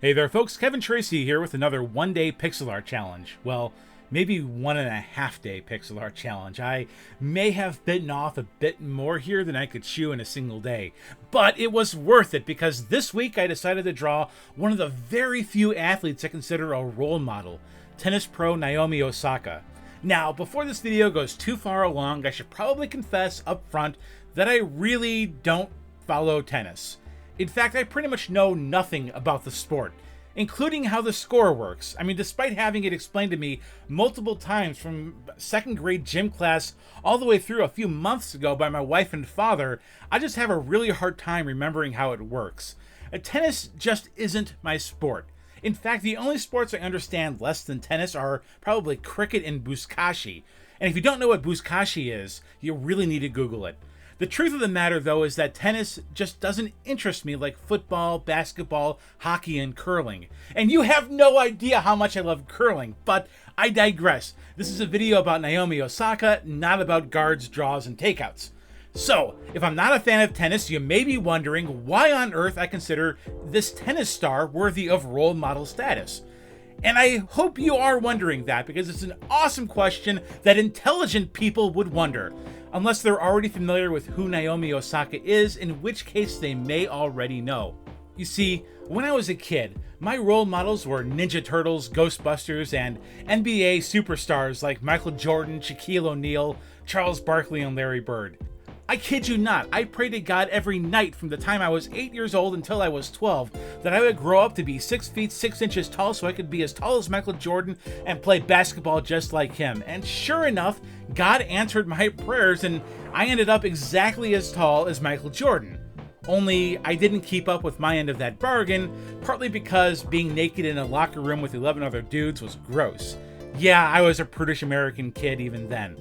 Hey there folks, Kevin Tracy here with another one-day pixel art challenge. Well, maybe 1.5 day pixel art challenge. I may have bitten off a bit more here than I could chew in a single day, but it was worth it because this week I decided to draw one of the very few athletes I consider a role model, tennis pro Naomi Osaka. Now, before this video goes too far along, I should probably confess up front that I really don't follow tennis. In fact, I pretty much know nothing about the sport, including how the score works. I mean, despite having it explained to me multiple times from second grade gym class all the way through a few months ago by my wife and father, I just have a really hard time remembering how it works. Tennis just isn't my sport. In fact, the only sports I understand less than tennis are probably cricket and buzkashi. And if you don't know what buzkashi is, you really need to Google it. The truth of the matter, though, is that tennis just doesn't interest me like football, basketball, hockey, and curling. And you have no idea how much I love curling, but I digress. This is a video about Naomi Osaka, not about guards, draws, and takeouts. So, if I'm not a fan of tennis, you may be wondering why on earth I consider this tennis star worthy of role model status. And I hope you are wondering that because it's an awesome question that intelligent people would wonder. Unless they're already familiar with who Naomi Osaka is, in which case they may already know. You see, when I was a kid, my role models were Ninja Turtles, Ghostbusters, and NBA superstars like Michael Jordan, Shaquille O'Neal, Charles Barkley, and Larry Bird. I kid you not, I prayed to God every night from the time I was 8 years old until I was 12 that I would grow up to be 6 feet 6 inches tall so I could be as tall as Michael Jordan and play basketball just like him. And sure enough, God answered my prayers and I ended up exactly as tall as Michael Jordan. Only I didn't keep up with my end of that bargain, partly because being naked in a locker room with 11 other dudes was gross. Yeah, I was a prudish American kid even then.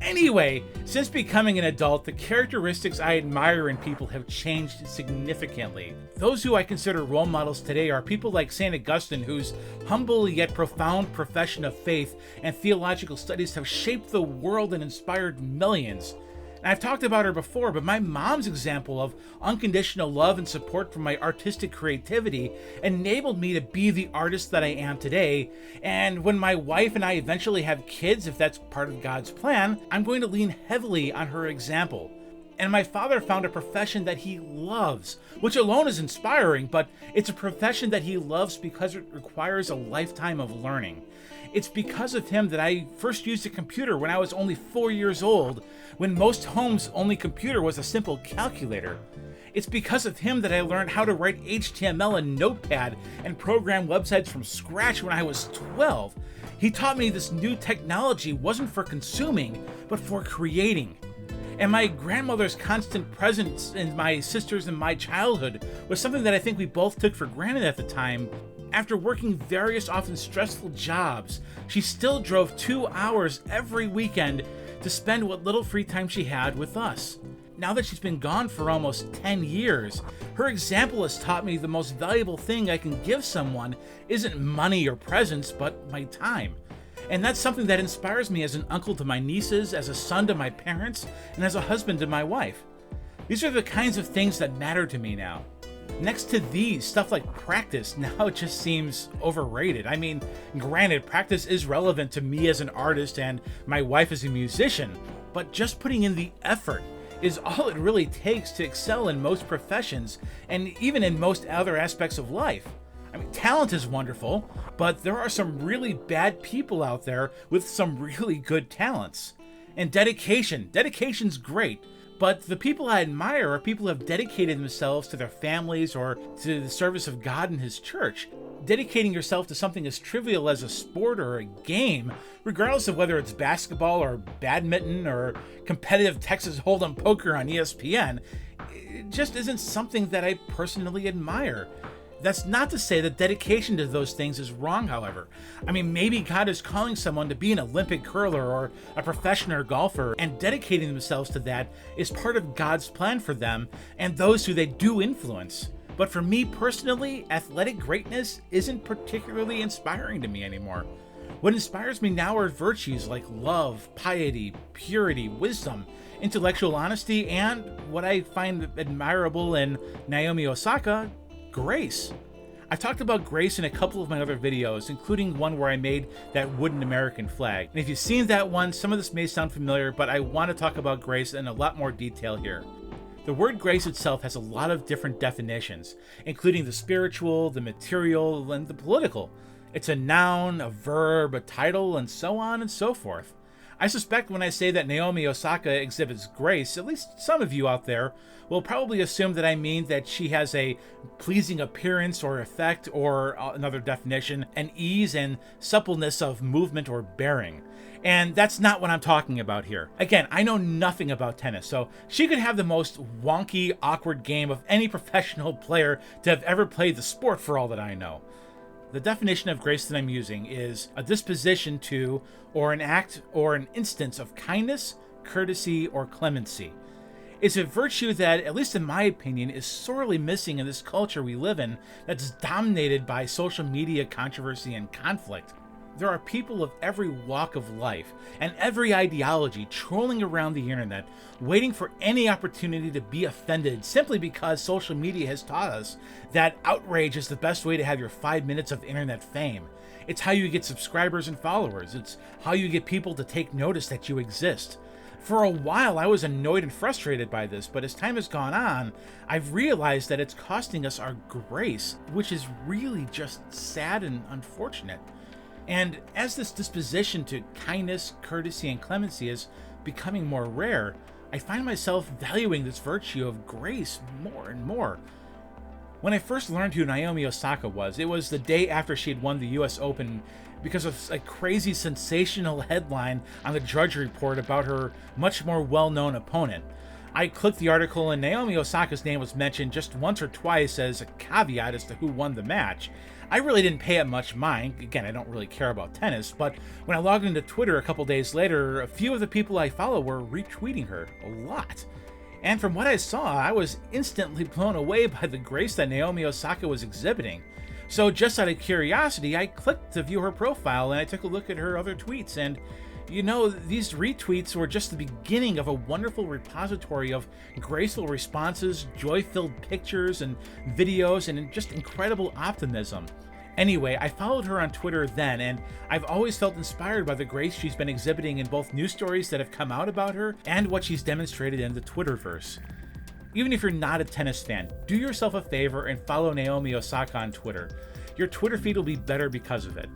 Anyway, since becoming an adult, the characteristics I admire in people have changed significantly. Those who I consider role models today are people like St. Augustine, whose humble yet profound profession of faith and theological studies have shaped the world and inspired millions. And I've talked about her before, but my mom's example of unconditional love and support for my artistic creativity enabled me to be the artist that I am today. And when my wife and I eventually have kids, if that's part of God's plan, I'm going to lean heavily on her example. And my father found a profession that he loves, which alone is inspiring, but it's a profession that he loves because it requires a lifetime of learning. It's because of him that I first used a computer when I was only 4 years old, when most homes' only computer was a simple calculator. It's because of him that I learned how to write HTML in Notepad and program websites from scratch when I was 12. He taught me this new technology wasn't for consuming, but for creating. And my grandmother's constant presence in my sisters and my childhood was something that I think we both took for granted at the time. After working various often stressful jobs, she still drove 2 hours every weekend to spend what little free time she had with us. Now that she's been gone for almost 10 years, her example has taught me the most valuable thing I can give someone isn't money or presents, but my time. And that's something that inspires me as an uncle to my nieces, as a son to my parents, and as a husband to my wife. These are the kinds of things that matter to me now. Next to these, stuff like practice now just seems overrated. I mean, granted, practice is relevant to me as an artist and my wife as a musician, but just putting in the effort is all it really takes to excel in most professions and even in most other aspects of life. I mean, talent is wonderful, but there are some really bad people out there with some really good talents. And dedication's great. But the people I admire are people who have dedicated themselves to their families or to the service of God and His church. Dedicating yourself to something as trivial as a sport or a game, regardless of whether it's basketball or badminton or competitive Texas Hold'em poker on ESPN, it just isn't something that I personally admire. That's not to say that dedication to those things is wrong, however. I mean, maybe God is calling someone to be an Olympic curler or a professional golfer, and dedicating themselves to that is part of God's plan for them and those who they do influence. But for me personally, athletic greatness isn't particularly inspiring to me anymore. What inspires me now are virtues like love, piety, purity, wisdom, intellectual honesty, and what I find admirable in Naomi Osaka, grace. I've talked about Grace in a couple of my other videos, including one where I made that wooden American flag. And if you've seen that one, some of this may sound familiar, but I want to talk about Grace in a lot more detail here. The word grace itself has a lot of different definitions, including the spiritual, the material, and the political. It's a noun, a verb, a title, and so on and so forth. I suspect when I say that Naomi Osaka exhibits grace, at least some of you out there will probably assume that I mean that she has a pleasing appearance or effect, or another definition, an ease and suppleness of movement or bearing. And that's not what I'm talking about here. Again, I know nothing about tennis, so she could have the most wonky, awkward game of any professional player to have ever played the sport for all that I know. The definition of grace that I'm using is a disposition to, or an act or an instance of kindness, courtesy, or clemency. It's a virtue that, at least in my opinion, is sorely missing in this culture we live in that's dominated by social media controversy and conflict. There are people of every walk of life and every ideology trolling around the internet, waiting for any opportunity to be offended simply because social media has taught us that outrage is the best way to have your 5 minutes of internet fame. It's how you get subscribers and followers. It's how you get people to take notice that you exist. For a while, I was annoyed and frustrated by this, but as time has gone on, I've realized that it's costing us our grace, which is really just sad and unfortunate. And as this disposition to kindness, courtesy, and clemency is becoming more rare, I find myself valuing this virtue of grace more and more. When I first learned who Naomi Osaka was, it was the day after she had won the US Open because of a crazy sensational headline on the Drudge Report about her much more well-known opponent. I clicked the article and Naomi Osaka's name was mentioned just once or twice as a caveat as to who won the match. I really didn't pay it much mind. Again, I don't really care about tennis, but when I logged into Twitter a couple days later, a few of the people I follow were retweeting her. A lot. And from what I saw, I was instantly blown away by the grace that Naomi Osaka was exhibiting. So just out of curiosity, I clicked to view her profile and I took a look at her other tweets, and you know, these retweets were just the beginning of a wonderful repository of graceful responses, joy-filled pictures and videos, and just incredible optimism. Anyway, I followed her on Twitter then, and I've always felt inspired by the grace she's been exhibiting in both news stories that have come out about her and what she's demonstrated in the Twitterverse. Even if you're not a tennis fan, do yourself a favor and follow Naomi Osaka on Twitter. Your Twitter feed will be better because of it.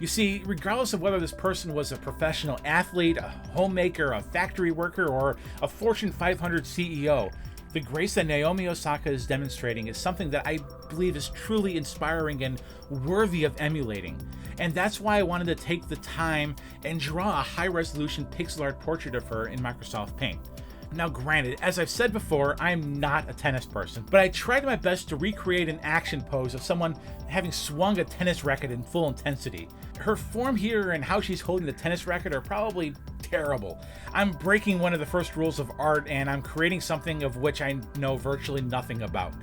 You see, regardless of whether this person was a professional athlete, a homemaker, a factory worker, or a Fortune 500 CEO, the grace that Naomi Osaka is demonstrating is something that I believe is truly inspiring and worthy of emulating. And that's why I wanted to take the time and draw a high-resolution pixel art portrait of her in Microsoft Paint. Now granted, as I've said before, I'm not a tennis person, but I tried my best to recreate an action pose of someone having swung a tennis racket in full intensity. Her form here and how she's holding the tennis racket are probably terrible. I'm breaking one of the first rules of art, and I'm creating something of which I know virtually nothing about.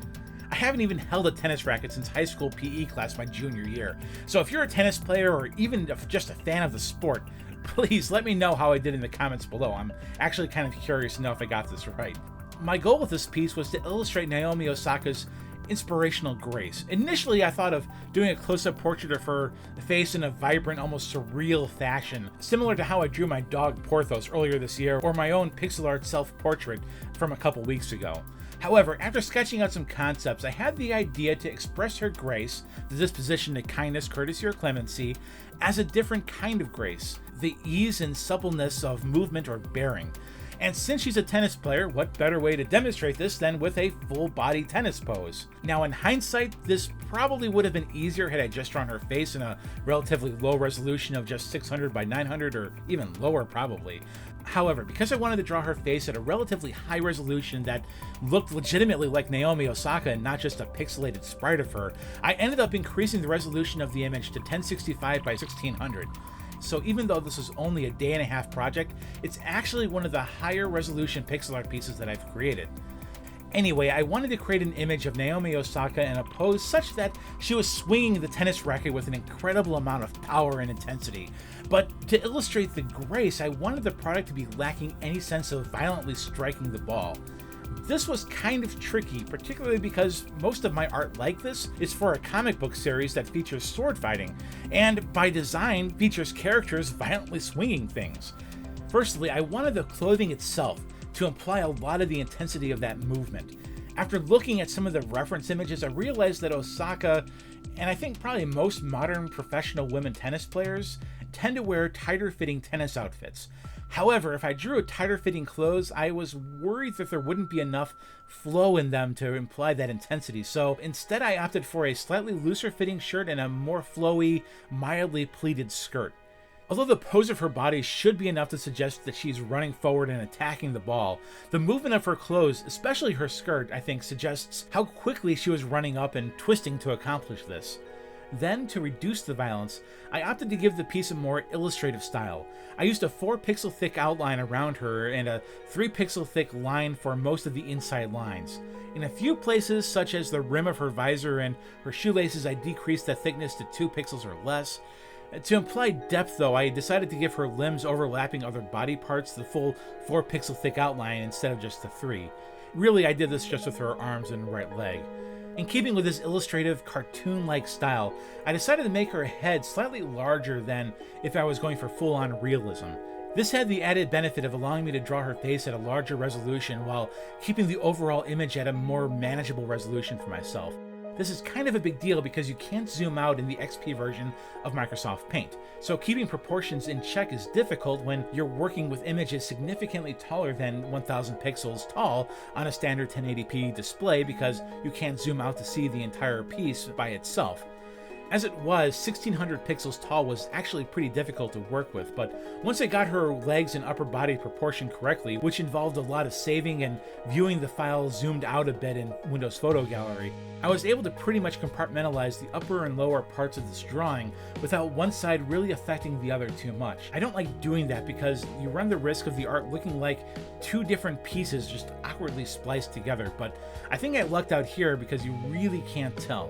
I haven't even held a tennis racket since high school PE class my junior year, so if you're a tennis player or even just a fan of the sport, please let me know how I did in the comments below. I'm actually kind of curious to know if I got this right. My goal with this piece was to illustrate Naomi Osaka's inspirational grace. Initially, I thought of doing a close-up portrait of her face in a vibrant, almost surreal fashion, similar to how I drew my dog Porthos earlier this year, or my own pixel art self-portrait from a couple weeks ago. However, after sketching out some concepts, I had the idea to express her grace, the disposition to kindness, courtesy, or clemency, as a different kind of grace, the ease and suppleness of movement or bearing. And since she's a tennis player, what better way to demonstrate this than with a full-body tennis pose? Now, in hindsight, this probably would have been easier had I just drawn her face in a relatively low resolution of just 600 by 900 or even lower probably. However, because I wanted to draw her face at a relatively high resolution that looked legitimately like Naomi Osaka and not just a pixelated sprite of her, I ended up increasing the resolution of the image to 1065 by 1600. So even though this is only a day-and-a-half project, it's actually one of the higher resolution pixel art pieces that I've created. Anyway, I wanted to create an image of Naomi Osaka in a pose such that she was swinging the tennis racket with an incredible amount of power and intensity. But to illustrate the grace, I wanted the product to be lacking any sense of violently striking the ball. This was kind of tricky, particularly because most of my art like this is for a comic book series that features sword fighting, and by design features characters violently swinging things. Firstly, I wanted the clothing itself to imply a lot of the intensity of that movement. After looking at some of the reference images, I realized that Osaka, and I think probably most modern professional women tennis players, tend to wear tighter fitting tennis outfits. However, if I drew a tighter fitting clothes, I was worried that there wouldn't be enough flow in them to imply that intensity. So instead I opted for a slightly looser fitting shirt and a more flowy, mildly pleated skirt. Although the pose of her body should be enough to suggest that she's running forward and attacking the ball, the movement of her clothes, especially her skirt, I think suggests how quickly she was running up and twisting to accomplish this. Then, to reduce the violence, I opted to give the piece a more illustrative style. I used a 4 pixel thick outline around her and a 3 pixel thick line for most of the inside lines. In a few places, such as the rim of her visor and her shoelaces, I decreased the thickness to 2 pixels or less. To imply depth, though, I decided to give her limbs overlapping other body parts the full 4 pixel thick outline instead of just the 3. Really, I did this just with her arms and right leg. In keeping with this illustrative, cartoon-like style, I decided to make her head slightly larger than if I was going for full-on realism. This had the added benefit of allowing me to draw her face at a larger resolution while keeping the overall image at a more manageable resolution for myself. This is kind of a big deal because you can't zoom out in the XP version of Microsoft Paint, so keeping proportions in check is difficult when you're working with images significantly taller than 1000 pixels tall on a standard 1080p display because you can't zoom out to see the entire piece by itself. As it was, 1600 pixels tall was actually pretty difficult to work with, but once I got her legs and upper body proportioned correctly, which involved a lot of saving and viewing the file zoomed out a bit in Windows Photo Gallery, I was able to pretty much compartmentalize the upper and lower parts of this drawing without one side really affecting the other too much. I don't like doing that because you run the risk of the art looking like 2 different pieces just awkwardly spliced together, but I think I lucked out here because you really can't tell.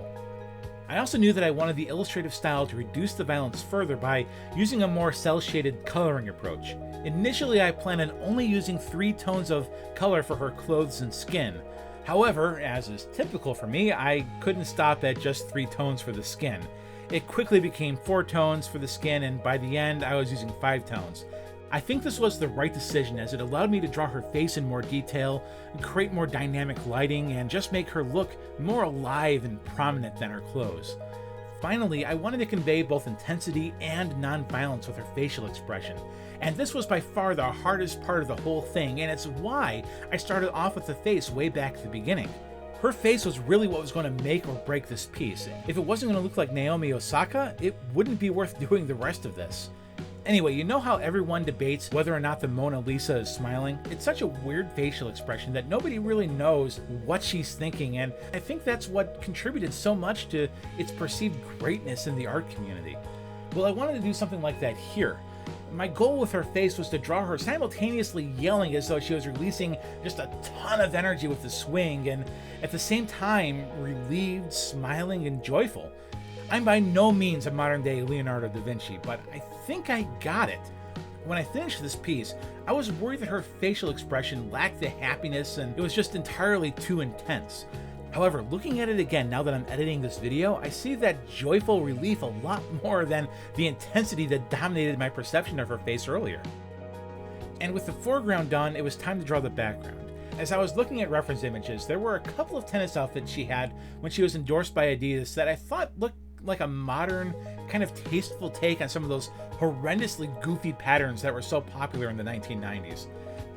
I also knew that I wanted the illustrative style to reduce the violence further by using a more cel-shaded coloring approach. Initially, I planned on only using 3 tones of color for her clothes and skin. However, as is typical for me, I couldn't stop at just 3 tones for the skin. It quickly became 4 tones for the skin, and by the end, I was using 5 tones. I think this was the right decision as it allowed me to draw her face in more detail, create more dynamic lighting, and just make her look more alive and prominent than her clothes. Finally, I wanted to convey both intensity and non-violence with her facial expression, and this was by far the hardest part of the whole thing, and it's why I started off with the face way back at the beginning. Her face was really what was going to make or break this piece. If it wasn't going to look like Naomi Osaka, it wouldn't be worth doing the rest of this. Anyway, you know how everyone debates whether or not the Mona Lisa is smiling? It's such a weird facial expression that nobody really knows what she's thinking, and I think that's what contributed so much to its perceived greatness in the art community. Well, I wanted to do something like that here. My goal with her face was to draw her simultaneously yelling as though she was releasing just a ton of energy with the swing, and at the same time relieved, smiling, and joyful. I'm by no means a modern-day Leonardo da Vinci, but I think I got it. When I finished this piece, I was worried that her facial expression lacked the happiness and it was just entirely too intense. However, looking at it again now that I'm editing this video, I see that joyful relief a lot more than the intensity that dominated my perception of her face earlier. And with the foreground done, it was time to draw the background. As I was looking at reference images, there were a couple of tennis outfits she had when she was endorsed by Adidas that I thought looked like a modern, kind of tasteful take on some of those horrendously goofy patterns that were so popular in the 1990s.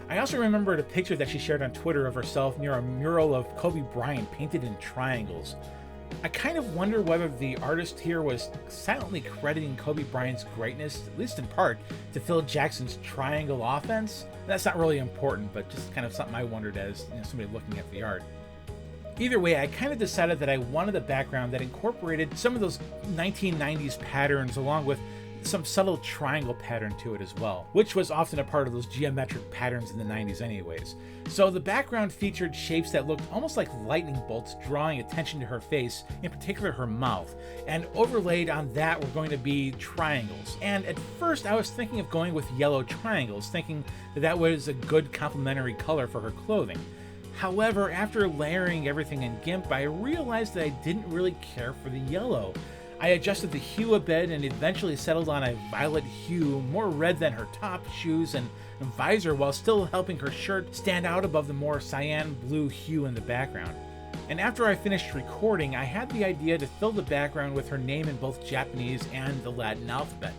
I also remembered a picture that she shared on Twitter of herself near a mural of Kobe Bryant painted in triangles. I kind of wonder whether the artist here was silently crediting Kobe Bryant's greatness, at least in part, to Phil Jackson's triangle offense. That's not really important, but just kind of something I wondered as somebody looking at the art. Either way, I kind of decided that I wanted a background that incorporated some of those 1990s patterns along with some subtle triangle pattern to it as well, which was often a part of those geometric patterns in the 90s anyways. So the background featured shapes that looked almost like lightning bolts, drawing attention to her face, in particular her mouth, and overlaid on that were going to be triangles. And at first I was thinking of going with yellow triangles, thinking that that was a good complementary color for her clothing. However, after layering everything in GIMP, I realized that I didn't really care for the yellow. I adjusted the hue a bit and eventually settled on a violet hue, more red than her top, shoes, and visor, while still helping her shirt stand out above the more cyan blue hue in the background. And after I finished recording, I had the idea to fill the background with her name in both Japanese and the Latin alphabet.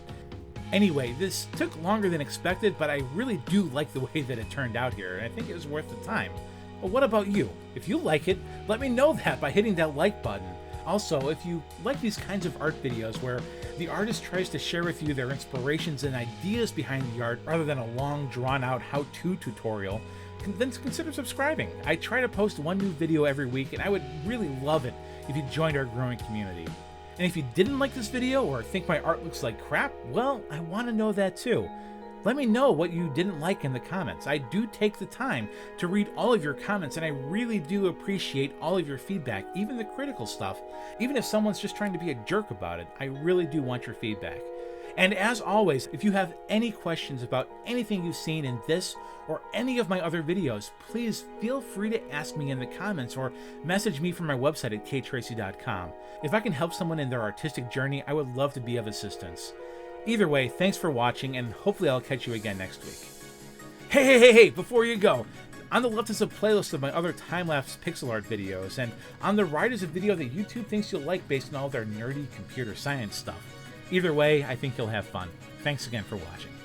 Anyway, this took longer than expected, but I really do like the way that it turned out here, and I think it was worth the time. But what about you? If you like it, let me know that by hitting that like button. Also, if you like these kinds of art videos where the artist tries to share with you their inspirations and ideas behind the art rather than a long drawn-out how-to tutorial, then consider subscribing. I try to post one new video every week, and I would really love it if you joined our growing community. And if you didn't like this video or think my art looks like crap, well, I want to know that too. Let me know what you didn't like in the comments. I do take the time to read all of your comments, and I really do appreciate all of your feedback, even the critical stuff. Even if someone's just trying to be a jerk about it, I really do want your feedback. And as always, if you have any questions about anything you've seen in this or any of my other videos, please feel free to ask me in the comments or message me from my website at ktracy.com. If I can help someone in their artistic journey, I would love to be of assistance. Either way, thanks for watching, and hopefully I'll catch you again next week. Hey, before you go, on the left is a playlist of my other time-lapse pixel art videos, and on the right is a video that YouTube thinks you'll like based on all their nerdy computer science stuff. Either way, I think you'll have fun. Thanks again for watching.